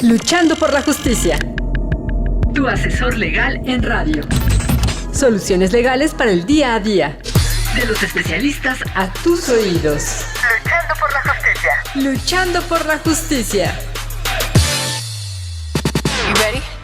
Luchando por la justicia. Tu asesor legal en radio. Soluciones legales para el día a día. De los especialistas a tus oídos. Luchando por la justicia. Luchando por la justicia.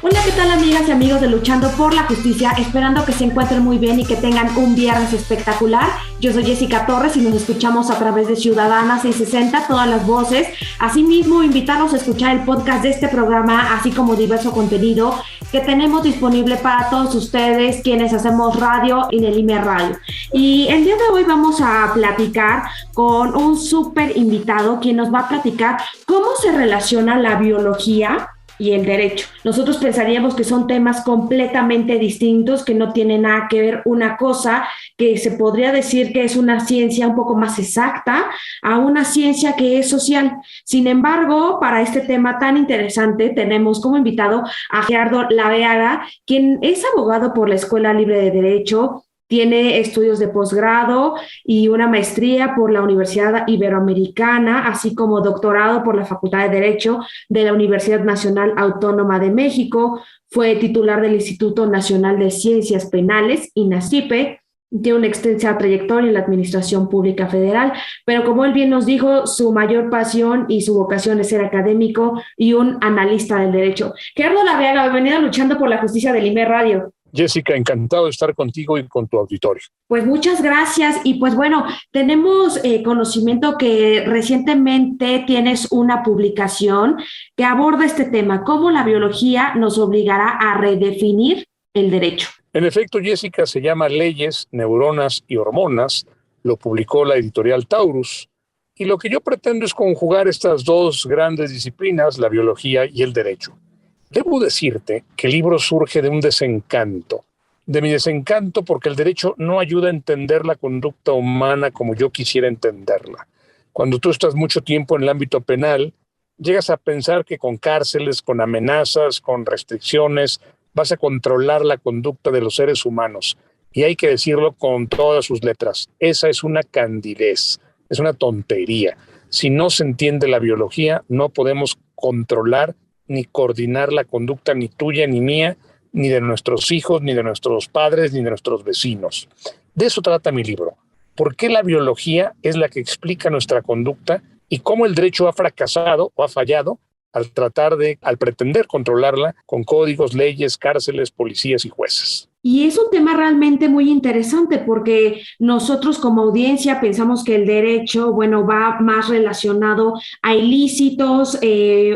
Hola, ¿qué tal, amigas y amigos de Luchando por la Justicia? Esperando que se encuentren muy bien y que tengan un viernes espectacular. Yo soy Jessica Torres y nos escuchamos a través de Ciudadana 660, todas las voces. Asimismo, invitarlos a escuchar el podcast de este programa, así como diverso contenido que tenemos disponible para todos ustedes, quienes hacemos radio en el IME Radio. Y el día de hoy vamos a platicar con un súper invitado, quien nos va a platicar cómo se relaciona la biología y el derecho. Nosotros pensaríamos que son temas completamente distintos, que no tienen nada que ver una cosa que se podría decir que es una ciencia un poco más exacta a una ciencia que es social. Sin embargo, para este tema tan interesante tenemos como invitado a Gerardo Laveaga, quien es abogado por la Escuela Libre de Derecho. Tiene estudios de posgrado y una maestría por la Universidad Iberoamericana, así como doctorado por la Facultad de Derecho de la Universidad Nacional Autónoma de México. Fue titular del Instituto Nacional de Ciencias Penales, INACIPE. Tiene una extensa trayectoria en la Administración Pública Federal, pero como él bien nos dijo, su mayor pasión y su vocación es ser académico y un analista del derecho. Gerardo Laveaga, bienvenido a Luchando por la Justicia del IME Radio. Jessica, encantado de estar contigo y con tu auditorio. Pues muchas gracias. Y pues bueno, tenemos conocimiento que recientemente tienes una publicación que aborda este tema, cómo la biología nos obligará a redefinir el derecho. En efecto, Jessica, se llama Leyes, Neuronas y Hormonas. Lo publicó la editorial Taurus. Y lo que yo pretendo es conjugar estas dos grandes disciplinas, la biología y el derecho. Debo decirte que el libro surge de un desencanto, de mi desencanto porque el derecho no ayuda a entender la conducta humana como yo quisiera entenderla. Cuando tú estás mucho tiempo en el ámbito penal, llegas a pensar que con cárceles, con amenazas, con restricciones, vas a controlar la conducta de los seres humanos. Y hay que decirlo con todas sus letras. Esa es una candidez, es una tontería. Si no se entiende la biología, no podemos controlar ni coordinar la conducta ni tuya ni mía, ni de nuestros hijos, ni de nuestros padres, ni de nuestros vecinos. De eso trata mi libro. ¿Por qué la biología es la que explica nuestra conducta y cómo el derecho ha fracasado o ha fallado al pretender controlarla con códigos, leyes, cárceles, policías y jueces? Y es un tema realmente muy interesante porque nosotros como audiencia pensamos que el derecho, bueno, va más relacionado a ilícitos,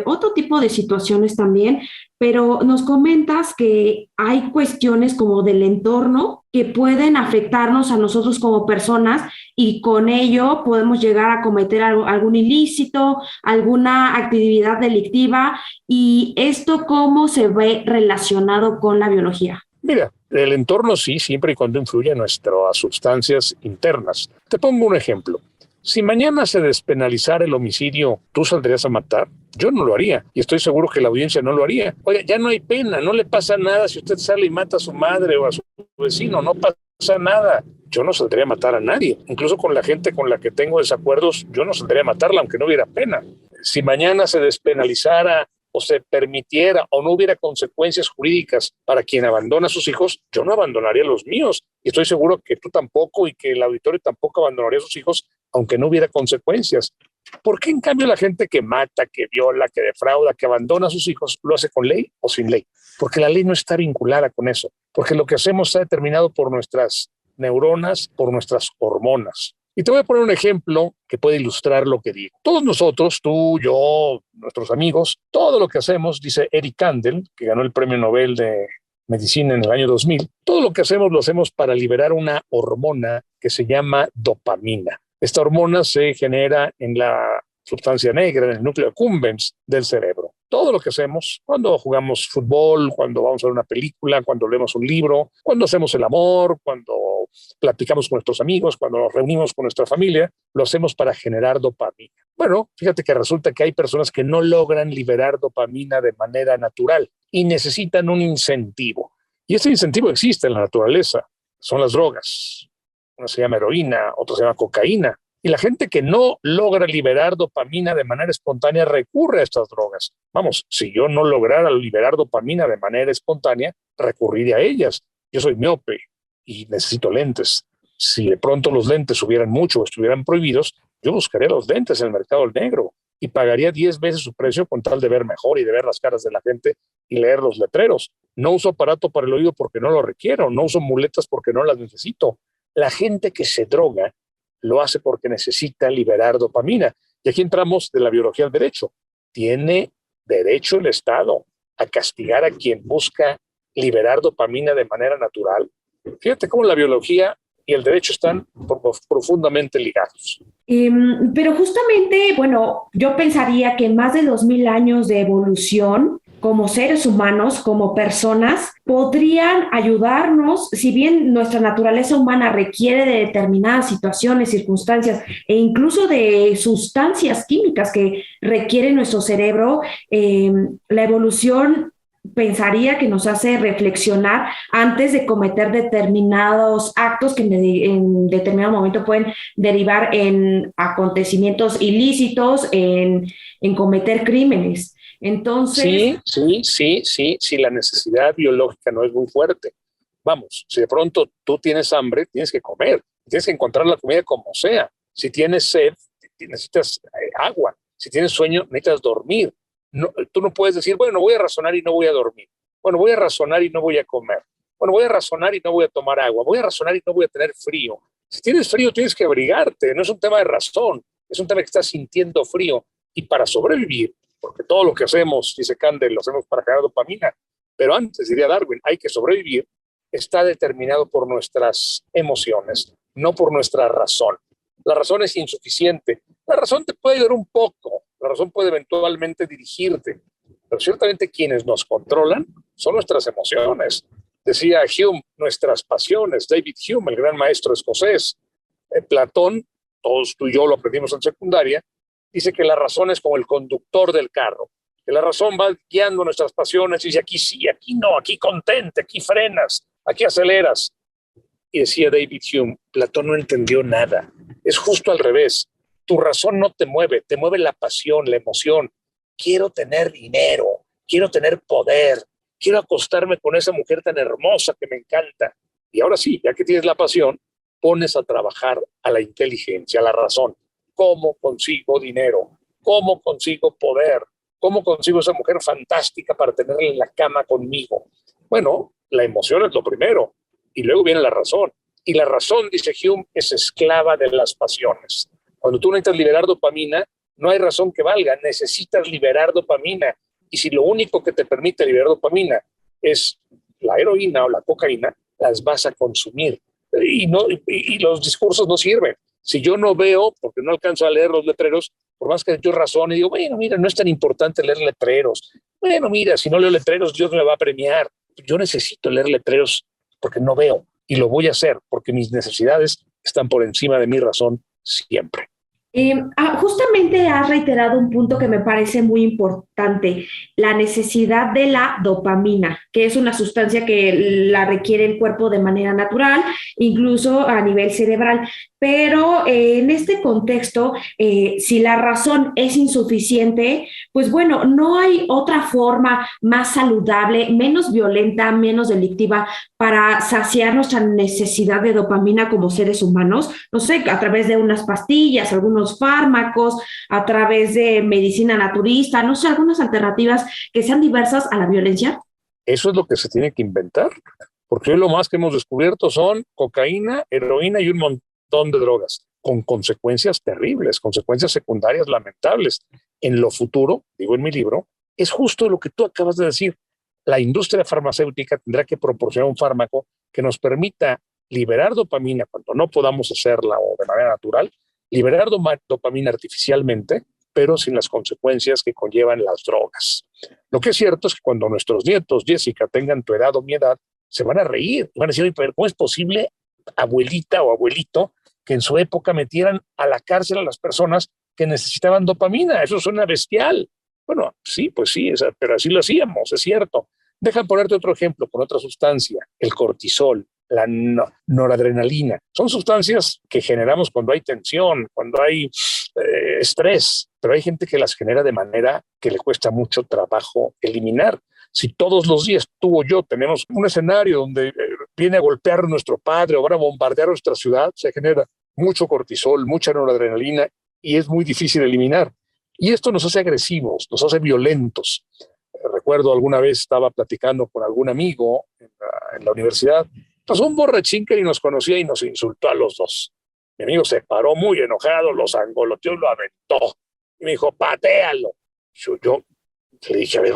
otro tipo de situaciones también, pero nos comentas que hay cuestiones como del entorno que pueden afectarnos a nosotros como personas y con ello podemos llegar a cometer algún ilícito, alguna actividad delictiva. ¿Y esto cómo se ve relacionado con la biología? Mira, el entorno sí, siempre y cuando influye en nuestras sustancias internas. Te pongo un ejemplo. Si mañana se despenalizara el homicidio, ¿tú saldrías a matar? Yo no lo haría y estoy seguro que la audiencia no lo haría. Oye, ya no hay pena, no le pasa nada si usted sale y mata a su madre o a su vecino, no pasa nada. Yo no saldría a matar a nadie. Incluso con la gente con la que tengo desacuerdos, yo no saldría a matarla aunque no hubiera pena. Si mañana se despenalizara o se permitiera o no hubiera consecuencias jurídicas para quien abandona a sus hijos, yo no abandonaría a los míos. Y estoy seguro que tú tampoco y que el auditorio tampoco abandonaría a sus hijos, aunque no hubiera consecuencias. ¿Por qué en cambio la gente que mata, que viola, que defrauda, que abandona a sus hijos, lo hace con ley o sin ley? Porque la ley no está vinculada con eso. Porque lo que hacemos está determinado por nuestras neuronas, por nuestras hormonas. Y te voy a poner un ejemplo que puede ilustrar lo que digo. Todos nosotros, tú, yo, nuestros amigos, todo lo que hacemos, dice Eric Kandel, que ganó el Premio Nobel de Medicina en el año 2000, todo lo que hacemos lo hacemos para liberar una hormona que se llama dopamina. Esta hormona se genera en la sustancia negra, en el núcleo accumbens del cerebro. Todo lo que hacemos, cuando jugamos fútbol, cuando vamos a ver una película, cuando leemos un libro, cuando hacemos el amor, cuando platicamos con nuestros amigos, cuando nos reunimos con nuestra familia, lo hacemos para generar dopamina. Bueno, fíjate que resulta que hay personas que no logran liberar dopamina de manera natural y necesitan un incentivo. Y este incentivo existe en la naturaleza. Son las drogas. Una se llama heroína, otra se llama cocaína. Y la gente que no logra liberar dopamina de manera espontánea recurre a estas drogas. Vamos, si yo no lograra liberar dopamina de manera espontánea, recurriría a ellas. Yo soy miope y necesito lentes. Si de pronto los lentes subieran mucho o estuvieran prohibidos, yo buscaría los lentes en el mercado negro y pagaría 10 veces su precio con tal de ver mejor y de ver las caras de la gente y leer los letreros. No uso aparato para el oído porque no lo requiero, no uso muletas porque no las necesito. La gente que se droga lo hace porque necesita liberar dopamina. Y aquí entramos de la biología al derecho. Tiene derecho el Estado a castigar a quien busca liberar dopamina de manera natural. Fíjate cómo la biología y el derecho están profundamente ligados. Pero justamente, bueno, yo pensaría que más de 2000 años de evolución como seres humanos, como personas, podrían ayudarnos, si bien nuestra naturaleza humana requiere de determinadas situaciones, circunstancias e incluso de sustancias químicas que requiere nuestro cerebro, la evolución pensaría que nos hace reflexionar antes de cometer determinados actos que en determinado momento pueden derivar en acontecimientos ilícitos, en cometer crímenes. Entonces... Sí, la necesidad biológica no es muy fuerte. Vamos, si de pronto tú tienes hambre, tienes que comer, tienes que encontrar la comida como sea. Si tienes sed, necesitas agua. Si tienes sueño, necesitas dormir. No, tú no puedes decir, bueno, voy a razonar y no voy a dormir. Bueno, voy a razonar y no voy a comer. Bueno, voy a razonar y no voy a tomar agua. Voy a razonar y no voy a tener frío. Si tienes frío, tienes que abrigarte. No es un tema de razón. Es un tema que estás sintiendo frío. Y para sobrevivir, porque todo lo que hacemos, dice Candel, lo hacemos para crear dopamina, pero antes, diría Darwin, hay que sobrevivir, está determinado por nuestras emociones, no por nuestra razón. La razón es insuficiente. La razón te puede ayudar un poco, la razón puede eventualmente dirigirte, pero ciertamente quienes nos controlan son nuestras emociones. Decía Hume, nuestras pasiones. David Hume, el gran maestro escocés. Platón, todos tú y yo lo aprendimos en secundaria, dice que la razón es como el conductor del carro, que la razón va guiando nuestras pasiones y dice aquí sí, aquí no, aquí contente, aquí frenas, aquí aceleras. Y decía David Hume, Platón no entendió nada. Es justo al revés. Tu razón no te mueve la pasión, la emoción. Quiero tener dinero, quiero tener poder, quiero acostarme con esa mujer tan hermosa que me encanta. Y ahora sí, ya que tienes la pasión, pones a trabajar a la inteligencia, a la razón. ¿Cómo consigo dinero? ¿Cómo consigo poder? ¿Cómo consigo esa mujer fantástica para tenerla en la cama conmigo? Bueno, la emoción es lo primero y luego viene la razón. Y la razón, dice Hume, es esclava de las pasiones. Cuando tú necesitas liberar dopamina, no hay razón que valga, necesitas liberar dopamina. Y si lo único que te permite liberar dopamina es la heroína o la cocaína, las vas a consumir. Y los discursos no sirven. Si yo no veo, porque no alcanzo a leer los letreros, por más que yo razone y digo, bueno, mira, no es tan importante leer letreros. Bueno, mira, si no leo letreros, Dios me va a premiar. Yo necesito leer letreros porque no veo y lo voy a hacer porque mis necesidades están por encima de mi razón siempre. Justamente has reiterado un punto que me parece muy importante, la necesidad de la dopamina, que es una sustancia que la requiere el cuerpo de manera natural, incluso a nivel cerebral. Pero en este contexto, si la razón es insuficiente, pues bueno, no hay otra forma más saludable, menos violenta, menos delictiva para saciar nuestra necesidad de dopamina como seres humanos. No sé, a través de unas pastillas, algunos fármacos, a través de medicina naturista, no sé, algunas alternativas que sean diversas a la violencia. Eso es lo que se tiene que inventar, porque hoy lo más que hemos descubierto son cocaína, heroína y un montón de drogas, con consecuencias terribles, consecuencias secundarias lamentables. En lo futuro, digo en mi libro, es justo lo que tú acabas de decir. La industria farmacéutica tendrá que proporcionar un fármaco que nos permita liberar dopamina cuando no podamos hacerla o de manera natural, liberar dopamina artificialmente, pero sin las consecuencias que conllevan las drogas. Lo que es cierto es que cuando nuestros nietos, Jessica, tengan tu edad o mi edad, se van a reír, van a decir, oye, pero ¿cómo es posible, abuelita o abuelito, que en su época metieran a la cárcel a las personas que necesitaban dopamina? Eso suena bestial. Bueno, sí, pues sí, pero así lo hacíamos, es cierto. Deja ponerte otro ejemplo con otra sustancia, el cortisol. la noradrenalina. Son sustancias que generamos cuando hay tensión, cuando hay estrés, pero hay gente que las genera de manera que le cuesta mucho trabajo eliminar. Si todos los días tú o yo tenemos un escenario donde viene a golpear nuestro padre o van a bombardear nuestra ciudad, se genera mucho cortisol, mucha noradrenalina y es muy difícil eliminar. Y esto nos hace agresivos, nos hace violentos. Recuerdo alguna vez estaba platicando con algún amigo en la universidad, pasó un borrachín que ni nos conocía y nos insultó a los dos. Mi amigo se paró muy enojado, los angoloteó y lo aventó. Y me dijo, patéalo. Yo le dije, a ver,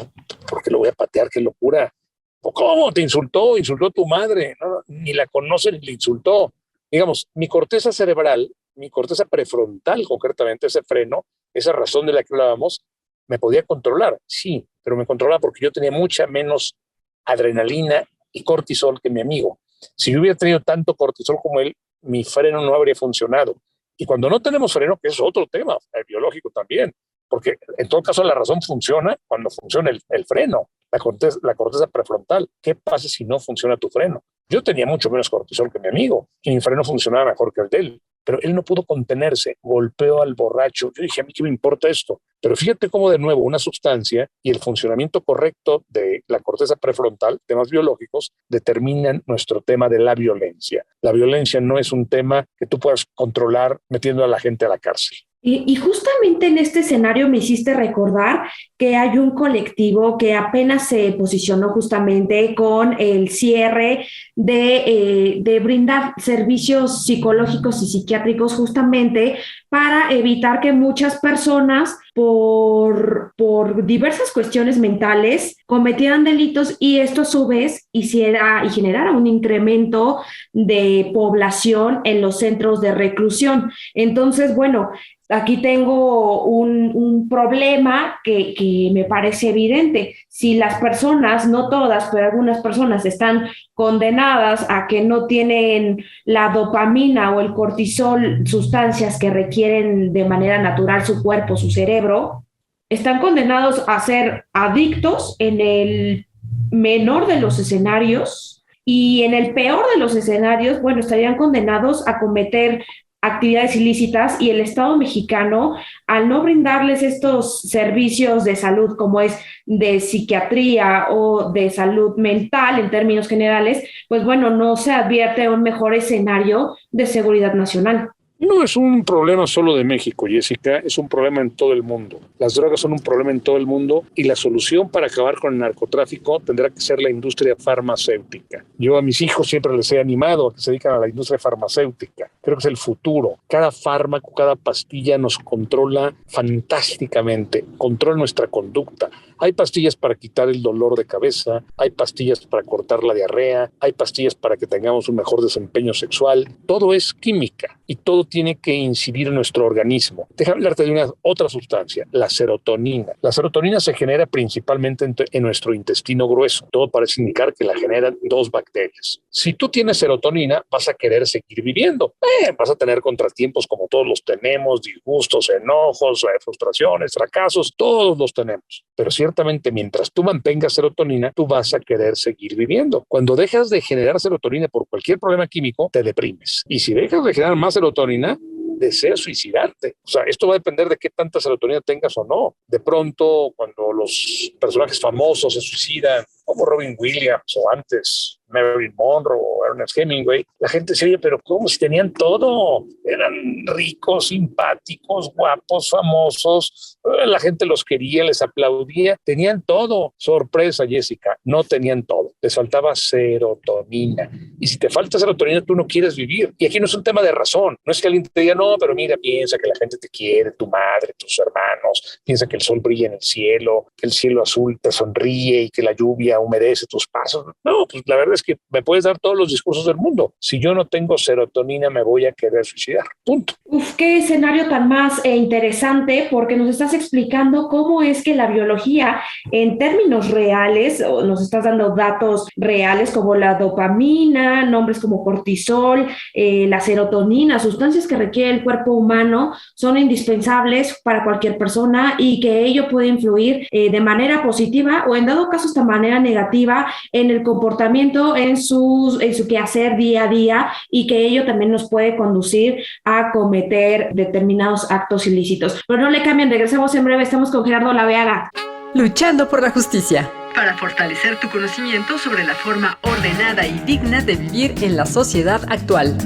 ¿por qué lo voy a patear? ¡Qué locura! ¿Cómo te insultó? Insultó a tu madre. No, ni la conoce ni le insultó. Digamos, mi corteza cerebral, mi corteza prefrontal, concretamente, ese freno, esa razón de la que hablábamos, me podía controlar. Sí, pero me controlaba porque yo tenía mucha menos adrenalina y cortisol que mi amigo. Si yo hubiera tenido tanto cortisol como él, mi freno no habría funcionado. Y cuando no tenemos freno, que es otro tema, el biológico también, porque en todo caso la razón funciona cuando funciona el freno, la corteza prefrontal. ¿Qué pasa si no funciona tu freno? Yo tenía mucho menos cortisol que mi amigo y mi freno funcionaba mejor que el de él, pero él no pudo contenerse, golpeó al borracho. Yo dije, ¿a mí qué me importa esto? Pero fíjate cómo de nuevo una sustancia y el funcionamiento correcto de la corteza prefrontal, temas biológicos, determinan nuestro tema de la violencia. La violencia no es un tema que tú puedas controlar metiendo a la gente a la cárcel. Y justamente en este escenario me hiciste recordar que hay un colectivo que apenas se posicionó justamente con el cierre de brindar servicios psicológicos y psiquiátricos justamente para evitar que muchas personas por diversas cuestiones mentales cometieran delitos y esto a su vez hiciera y generara un incremento de población en los centros de reclusión. Entonces, bueno, aquí tengo un problema que me parece evidente. Si las personas, no todas, pero algunas personas están condenadas a que no tienen la dopamina o el cortisol, sustancias que requieren de manera natural su cuerpo, su cerebro, están condenados a ser adictos en el menor de los escenarios y en el peor de los escenarios, bueno, estarían condenados a cometer actividades ilícitas y el Estado mexicano, al no brindarles estos servicios de salud como es de psiquiatría o de salud mental en términos generales, pues bueno, no se advierte un mejor escenario de seguridad nacional. No es un problema solo de México, Jessica, es un problema en todo el mundo. Las drogas son un problema en todo el mundo y la solución para acabar con el narcotráfico tendrá que ser la industria farmacéutica. Yo a mis hijos siempre les he animado a que se dediquen a la industria farmacéutica. Creo que es el futuro. Cada fármaco, cada pastilla nos controla fantásticamente, controla nuestra conducta. Hay pastillas para quitar el dolor de cabeza, hay pastillas para cortar la diarrea, hay pastillas para que tengamos un mejor desempeño sexual. Todo es química y todo tiene que incidir en nuestro organismo. Déjame hablarte de una otra sustancia, la serotonina. La serotonina se genera principalmente en nuestro intestino grueso. Todo parece indicar que la generan dos bacterias. Si tú tienes serotonina, vas a querer seguir viviendo. Vas a tener contratiempos como todos los tenemos, disgustos, enojos, frustraciones, fracasos, todos los tenemos. Pero ciertamente mientras tú mantengas serotonina, tú vas a querer seguir viviendo. Cuando dejas de generar serotonina por cualquier problema químico, te deprimes. Y si dejas de generar más serotonina, deseas suicidarte. O sea, esto va a depender de qué tanta serotonina tengas o no. De pronto, cuando los personajes famosos se suicidan, como Robin Williams o antes Marilyn Monroe o Ernest Hemingway, la gente se oye, pero ¿cómo? Si tenían todo, eran ricos, simpáticos, guapos, famosos, la gente los quería, les aplaudía, tenían todo. Sorpresa, Jessica, no tenían todo, les faltaba serotonina. Y si te falta serotonina, tú no quieres vivir. Y aquí no es un tema de razón, no es que alguien te diga, no, pero mira, piensa que la gente te quiere, tu madre, tus hermanos, piensa que el sol brilla en el cielo, que el cielo azul te sonríe y que la lluvia humedece tus pasos. No, pues la verdad es que me puedes dar todos los discursos del mundo. Si yo no tengo serotonina, me voy a querer suicidar. Punto. Qué escenario tan más interesante, porque nos estás explicando cómo es que la biología, en términos reales, nos estás dando datos reales como la dopamina, nombres como cortisol, la serotonina, sustancias que requiere el cuerpo humano, son indispensables para cualquier persona y que ello puede influir de manera positiva o en dado caso de manera negativa en el comportamiento incluso en su quehacer día a día, y que ello también nos puede conducir a cometer determinados actos ilícitos. Pero no le cambien, regresamos en breve, estamos con Gerardo Laveaga. Luchando por la justicia. Para fortalecer tu conocimiento sobre la forma ordenada y digna de vivir en la sociedad actual.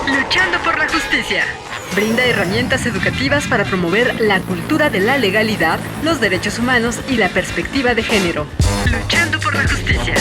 Luchando por la justicia. Brinda herramientas educativas para promover la cultura de la legalidad, los derechos humanos y la perspectiva de género. Luchando por la justicia.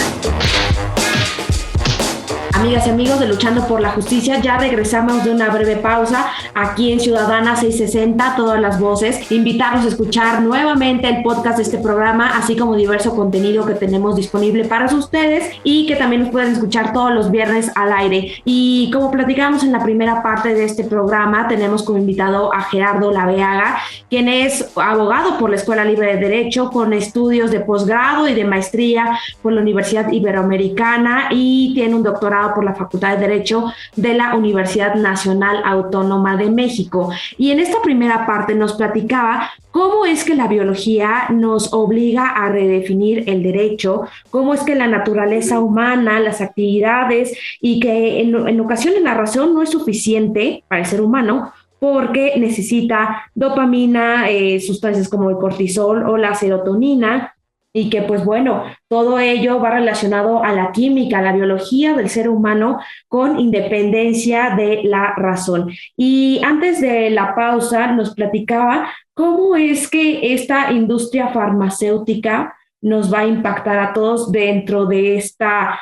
Amigas y amigos de Luchando por la Justicia, ya regresamos de una breve pausa aquí en Ciudadana 660, todas las voces. Invitarlos a escuchar nuevamente el podcast de este programa, así como diverso contenido que tenemos disponible para ustedes y que también nos pueden escuchar todos los viernes al aire. Y como platicamos en la primera parte de este programa, tenemos como invitado a Gerardo Laveaga, quien es abogado por la Escuela Libre de Derecho, con estudios de posgrado y de maestría por la Universidad Iberoamericana, y tiene un doctorado por la Facultad de Derecho de la Universidad Nacional Autónoma de México. Y en esta primera parte nos platicaba cómo es que la biología nos obliga a redefinir el derecho, cómo es que la naturaleza humana, las actividades, y que en ocasiones la razón no es suficiente para el ser humano, porque necesita dopamina, sustancias como el cortisol o la serotonina, y que pues bueno, todo ello va relacionado a la química, a la biología del ser humano, con independencia de la razón. Y antes de la pausa nos platicaba cómo es que esta industria farmacéutica nos va a impactar a todos dentro de esta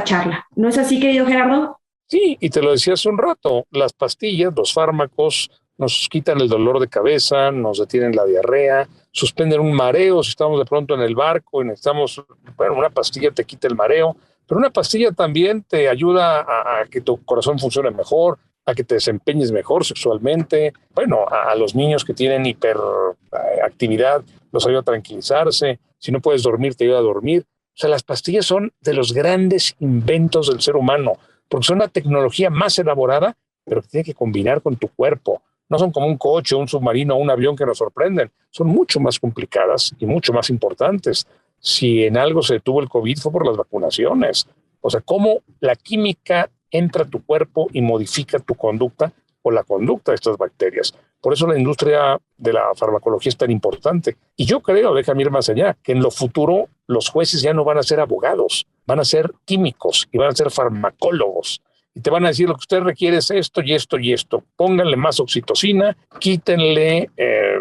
charla. ¿No es así, querido Gerardo? Sí, y te lo decía hace un rato, las pastillas, los fármacos nos quitan el dolor de cabeza, nos detienen la diarrea, suspenden un mareo si estamos de pronto en el barco y necesitamos, bueno, una pastilla te quita el mareo, pero una pastilla también te ayuda a que tu corazón funcione mejor, a que te desempeñes mejor sexualmente. Bueno, a los niños que tienen hiperactividad los ayuda a tranquilizarse. Si no puedes dormir, te ayuda a dormir. O sea, las pastillas son de los grandes inventos del ser humano, porque son una tecnología más elaborada, pero que tiene que combinar con tu cuerpo. No son como un coche, un submarino o un avión que nos sorprenden. Son mucho más complicadas y mucho más importantes. Si en algo se detuvo el COVID fue por las vacunaciones. O sea, cómo la química entra a tu cuerpo y modifica tu conducta o la conducta de estas bacterias. Por eso la industria de la farmacología es tan importante. Y yo creo, déjame ir más allá, que en lo futuro los jueces ya no van a ser abogados, van a ser químicos y van a ser farmacólogos. Y te van a decir, lo que usted requiere es esto y esto y esto. Pónganle más oxitocina, quítenle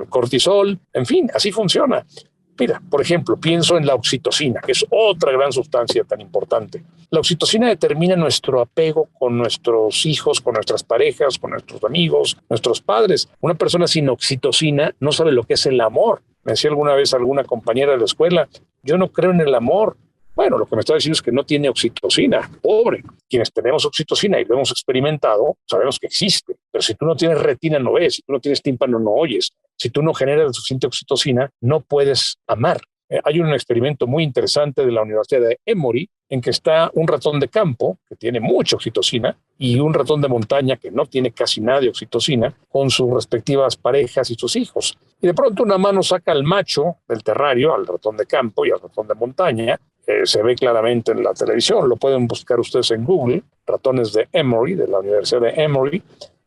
cortisol, en fin, así funciona. Mira, por ejemplo, pienso en la oxitocina, que es otra gran sustancia tan importante. La oxitocina determina nuestro apego con nuestros hijos, con nuestras parejas, con nuestros amigos, nuestros padres. Una persona sin oxitocina no sabe lo que es el amor. Me decía alguna vez alguna compañera de la escuela, yo no creo en el amor. Bueno, lo que me está diciendo es que no tiene oxitocina. Pobre. Quienes tenemos oxitocina y lo hemos experimentado, sabemos que existe. Pero si tú no tienes retina, no ves. Si tú no tienes tímpano, no oyes. Si tú no generas suficiente oxitocina, no puedes amar. Hay un experimento muy interesante de la Universidad de Emory en que está un ratón de campo que tiene mucha oxitocina y un ratón de montaña que no tiene casi nada de oxitocina con sus respectivas parejas y sus hijos. Y de pronto una mano saca al macho del terrario, al ratón de campo y al ratón de montaña. Se ve claramente en la televisión, lo pueden buscar ustedes en Google, ratones de Emory, de la Universidad de Emory.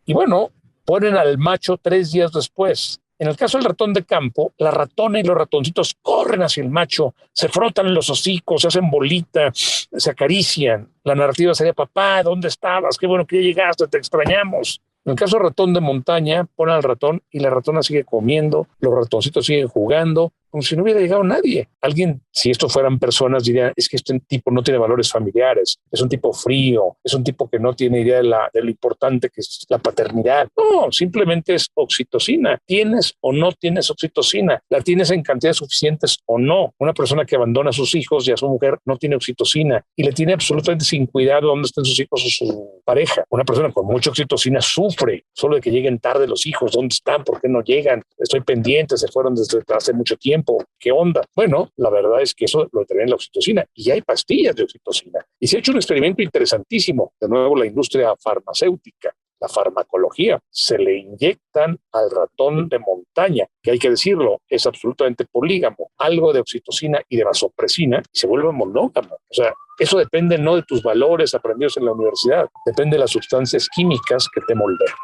Y bueno, ponen al macho 3 días después. En el caso del ratón de campo, la ratona y los ratoncitos corren hacia el macho, se frotan en los hocicos, se hacen bolita, se acarician. La narrativa sería, papá, ¿dónde estabas? Qué bueno que ya llegaste, te extrañamos. En el caso del ratón de montaña, ponen al ratón y la ratona sigue comiendo, los ratoncitos siguen jugando, como si no hubiera llegado nadie. Alguien, si esto fueran personas, diría, es que este tipo no tiene valores familiares, es un tipo frío, es un tipo que no tiene idea de lo importante que es la paternidad. No, simplemente es oxitocina. ¿Tienes o no tienes oxitocina? ¿La tienes en cantidades suficientes o no? Una persona que abandona a sus hijos y a su mujer no tiene oxitocina y le tiene absolutamente sin cuidado dónde están sus hijos o su pareja. Una persona con mucha oxitocina sufre solo de que lleguen tarde los hijos. ¿Dónde están? ¿Por qué no llegan? Estoy pendiente, se fueron desde hace mucho tiempo. ¿Qué onda? Bueno, la verdad es que eso lo determina la oxitocina y hay pastillas de oxitocina. Y se ha hecho un experimento interesantísimo, de nuevo la industria farmacéutica. la farmacología. Se le inyectan al ratón de montaña, que hay que decirlo, es absolutamente polígamo, algo de oxitocina y de vasopresina y se vuelve monógamo. O sea, eso depende no de tus valores aprendidos en la universidad, depende de las sustancias químicas que te moldean.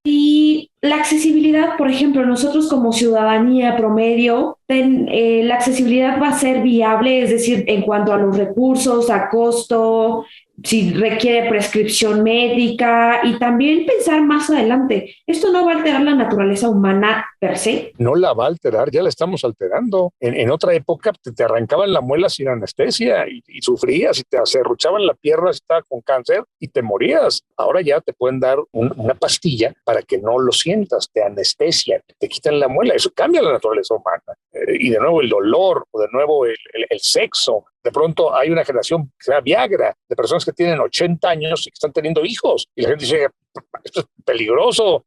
Y la accesibilidad, por ejemplo, nosotros como ciudadanía promedio, la accesibilidad va a ser viable, es decir, en cuanto a los recursos, a costo, si requiere prescripción médica y también pensar más adelante, esto no va a alterar la naturaleza humana per se. No la va a alterar, ya la estamos alterando. En otra época te arrancaban la muela sin anestesia y sufrías y te serruchaban la pierna si estabas con cáncer y te morías. Ahora ya te pueden dar una pastilla para que no lo sientas, te anestesian, te quitan la muela. Eso cambia la naturaleza humana. Y de nuevo el dolor, o de nuevo el sexo. De pronto hay una generación que se llama Viagra, de personas que tienen 80 años y que están teniendo hijos. Y la gente dice, esto es peligroso.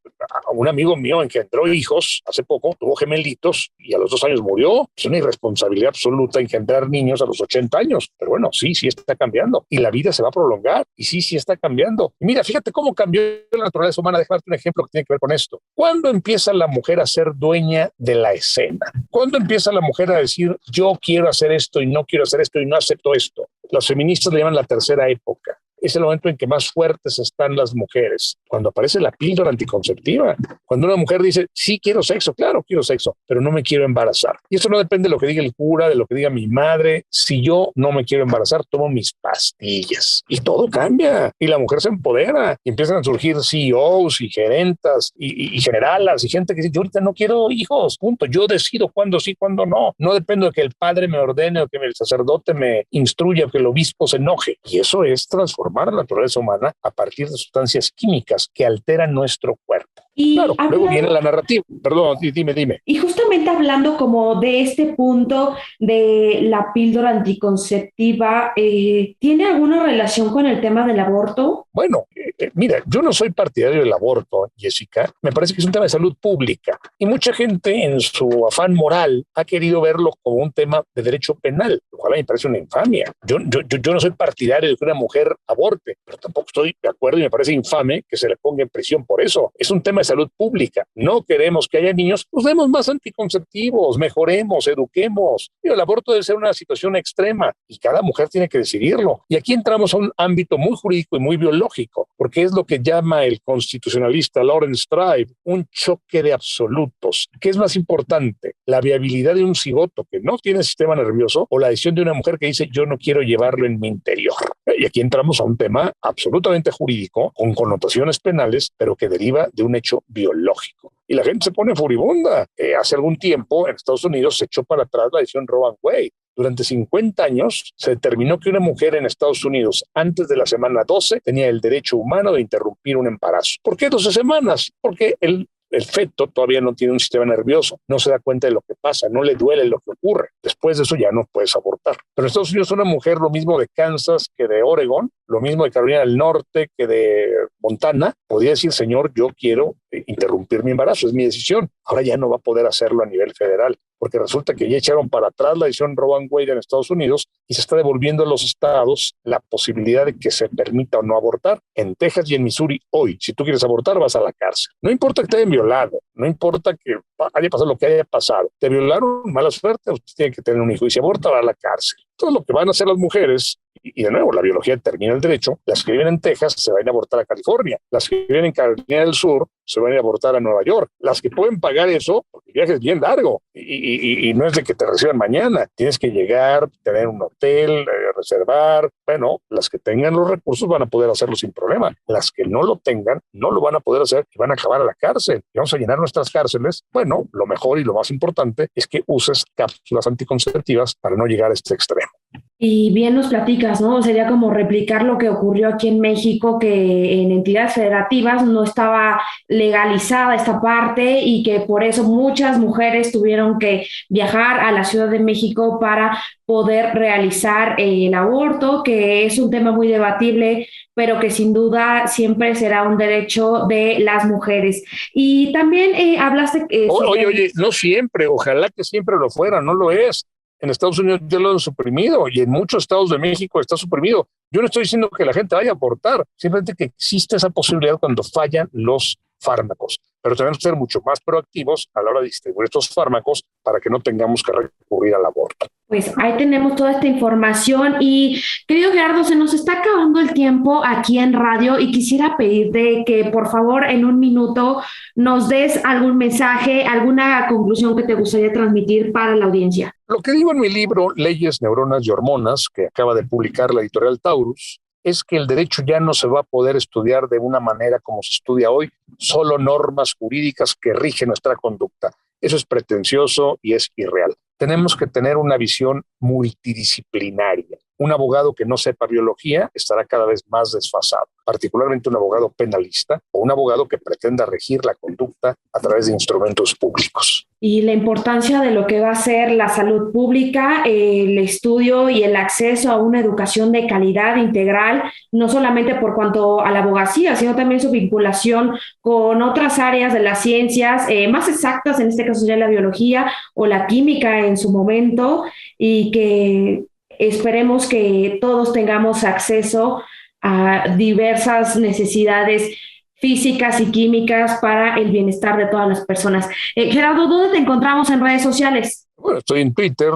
Un amigo mío engendró hijos hace poco, tuvo gemelitos y a los 2 años murió. Es una irresponsabilidad absoluta engendrar niños a los 80 años. Pero bueno, sí está cambiando. Y la vida se va a prolongar. Y sí está cambiando. Y mira, fíjate cómo cambió la naturaleza humana. Déjame darte un ejemplo que tiene que ver con esto. ¿Cuándo empieza la mujer a ser dueña de la escena? ¿Cuándo empieza la mujer a decir, yo quiero hacer esto y no quiero hacer esto y no acepto esto? Los feministas le llaman la tercera época. Es el momento en que más fuertes están las mujeres. Cuando aparece la píldora anticonceptiva. Cuando una mujer dice, sí quiero sexo, claro quiero sexo, pero no me quiero embarazar. Y eso no depende de lo que diga el cura, de lo que diga mi madre. Si yo no me quiero embarazar, tomo mis pastillas. Y todo cambia. Y la mujer se empodera. Y empiezan a surgir CEOs y gerentas y generalas y gente que dice, yo ahorita no quiero hijos, punto. Yo decido cuándo sí, cuándo no. No dependo de que el padre me ordene o que el sacerdote me instruya o que el obispo se enoje. Y eso es transformar la naturaleza humana a partir de sustancias químicas que alteran nuestro cuerpo. Y claro, luego viene la narrativa. Perdón, dime. Y justamente hablando como de este punto de la píldora anticonceptiva, ¿tiene alguna relación con el tema del aborto? Bueno, mira, yo no soy partidario del aborto, Jessica. Me parece que es un tema de salud pública. Y mucha gente en su afán moral ha querido verlo como un tema de derecho penal, lo cual me parece una infamia. Yo no soy partidario de que una mujer aborte, pero tampoco estoy de acuerdo y me parece infame que se le ponga en prisión por eso. Es un tema de salud pública. No queremos que haya niños, pues demos más anticonceptivos, mejoremos, eduquemos. Pero el aborto debe ser una situación extrema y cada mujer tiene que decidirlo. Y aquí entramos a un ámbito muy jurídico y muy biológico, porque es lo que llama el constitucionalista Lawrence Tribe un choque de absolutos. ¿Qué es más importante? ¿La viabilidad de un cigoto que no tiene sistema nervioso o la decisión de una mujer que dice yo no quiero llevarlo en mi interior? Y aquí entramos a un tema absolutamente jurídico, con connotaciones penales, pero que deriva de un hecho biológico. Y la gente se pone furibunda. Hace algún tiempo en Estados Unidos se echó para atrás la decisión Roe v. Wade. Durante 50 años se determinó que una mujer en Estados Unidos antes de la semana 12 tenía el derecho humano de interrumpir un embarazo. ¿Por qué 12 semanas? Porque el feto todavía no tiene un sistema nervioso, no se da cuenta de lo que pasa, no le duele lo que ocurre. Después de eso ya no puedes abortar. Pero en Estados Unidos una mujer, lo mismo de Kansas que de Oregon, lo mismo de Carolina del Norte que de Montana, podía decir, señor, yo quiero interrumpir mi embarazo, es mi decisión. Ahora ya no va a poder hacerlo a nivel federal, porque resulta que ya echaron para atrás la decisión Roe v. Wade en Estados Unidos y se está devolviendo a los estados la posibilidad de que se permita o no abortar. En Texas y en Missouri hoy, si tú quieres abortar, vas a la cárcel. No importa que te hayan violado, no importa que haya pasado lo que haya pasado. Te violaron, mala suerte, usted tiene que tener un hijo y si aborta va a la cárcel. Todo lo que van a hacer las mujeres, y de nuevo, la biología determina el derecho, las que viven en Texas se van a abortar a California, las que viven en Carolina del Sur se van a abortar a Nueva York. Las que pueden pagar eso, porque el viaje es bien largo y no es de que te reciban mañana. Tienes que llegar, tener un hotel, reservar. Bueno, las que tengan los recursos van a poder hacerlo sin problema. Las que no lo tengan, no lo van a poder hacer y van a acabar a la cárcel. Y vamos a llenar nuestras cárceles. Bueno, lo mejor y lo más importante es que uses cápsulas anticonceptivas para no llegar a este extremo. Y bien nos platicas, ¿no? Sería como replicar lo que ocurrió aquí en México, que en entidades federativas no estaba legalizada esta parte y que por eso muchas mujeres tuvieron que viajar a la Ciudad de México para poder realizar el aborto, que es un tema muy debatible, pero que sin duda siempre será un derecho de las mujeres. Y también hablaste... Oye, no siempre, ojalá que siempre lo fuera, no lo es. En Estados Unidos ya lo han suprimido y en muchos estados de México está suprimido. Yo no estoy diciendo que la gente vaya a abortar, simplemente que existe esa posibilidad cuando fallan los fármacos. Pero tenemos que ser mucho más proactivos a la hora de distribuir estos fármacos para que no tengamos que recurrir al aborto. Pues ahí tenemos toda esta información y, querido Gerardo, se nos está acabando el tiempo aquí en radio y quisiera pedirte que por favor en un minuto nos des algún mensaje, alguna conclusión que te gustaría transmitir para la audiencia. Lo que digo en mi libro Leyes, Neuronas y Hormonas, que acaba de publicar la editorial Taurus, es que el derecho ya no se va a poder estudiar de una manera como se estudia hoy, solo normas jurídicas que rigen nuestra conducta. Eso es pretencioso y es irreal. Tenemos que tener una visión multidisciplinaria. Un abogado que no sepa biología estará cada vez más desfasado, particularmente un abogado penalista o un abogado que pretenda regir la conducta a través de instrumentos públicos. Y la importancia de lo que va a ser la salud pública, el estudio y el acceso a una educación de calidad integral, no solamente por cuanto a la abogacía, sino también su vinculación con otras áreas de las ciencias más exactas, en este caso ya la biología o la química en su momento, y que esperemos que todos tengamos acceso a diversas necesidades físicas y químicas para el bienestar de todas las personas. Gerardo, ¿dónde te encontramos en redes sociales? Bueno, estoy en Twitter,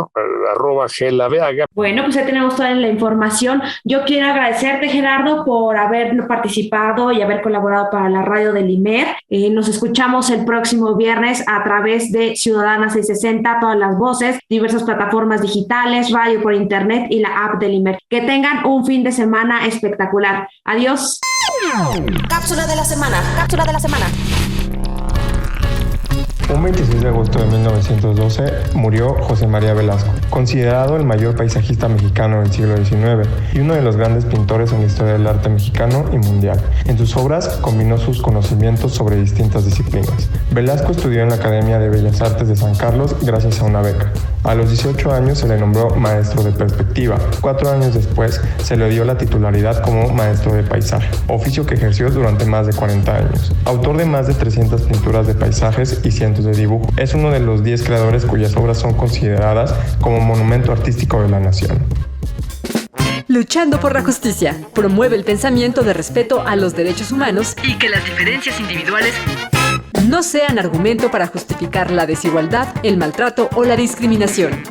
@gelaveaga. Bueno, pues ya tenemos toda la información. Yo quiero agradecerte, Gerardo, por haber participado y haber colaborado para la radio del IMER. Nos escuchamos el próximo viernes a través de Ciudadana 660, todas las voces, diversas plataformas digitales, radio por internet y la app del IMER. Que tengan un fin de semana espectacular. Adiós. Cápsula de la semana, cápsula de la semana. Un 26 de agosto de 1912 murió José María Velasco, considerado el mayor paisajista mexicano del siglo XIX y uno de los grandes pintores en la historia del arte mexicano y mundial. En sus obras combinó sus conocimientos sobre distintas disciplinas. Velasco estudió en la Academia de Bellas Artes de San Carlos gracias a una beca. A los 18 años se le nombró maestro de perspectiva. 4 años después se le dio la titularidad como maestro de paisaje, oficio que ejerció durante más de 40 años. Autor de más de 300 pinturas de paisajes y cientos de dibujos, es uno de los 10 creadores cuyas obras son consideradas como monumento artístico de la nación. Luchando por la justicia, promueve el pensamiento de respeto a los derechos humanos Y que las diferencias individuales no sean argumento para justificar la desigualdad, el maltrato o la discriminación.